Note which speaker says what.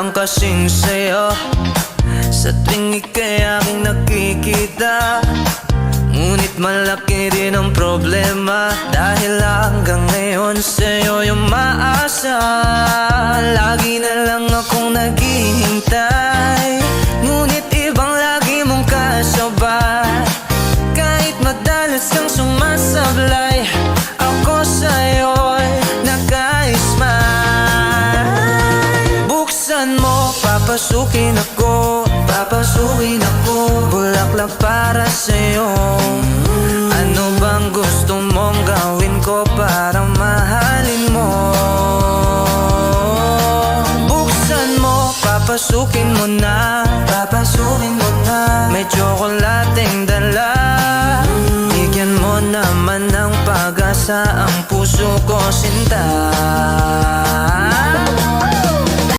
Speaker 1: lang kasing saya sa tuwing ika'y aking nakikita. Ngunit malaki rin ang problema, dahil hanggang ngayon sa'yo yung maasa. Lagi na lang akong naghihintay, ngunit ibang lagi mong kasabay. Kahit madalas kang sumasablay, ako sa'yo'y naka-smile. Buksan mo, papasukin ako, papasukin ako. Bulaklak para sa'yo. Ano bang gusto mong gawin ko para mahalin mo? Buksan mo, papasukin mo na, papasukin mo na. May tsokolating dala, bigyan mo naman ng pag-asa ang puso ko, sinta.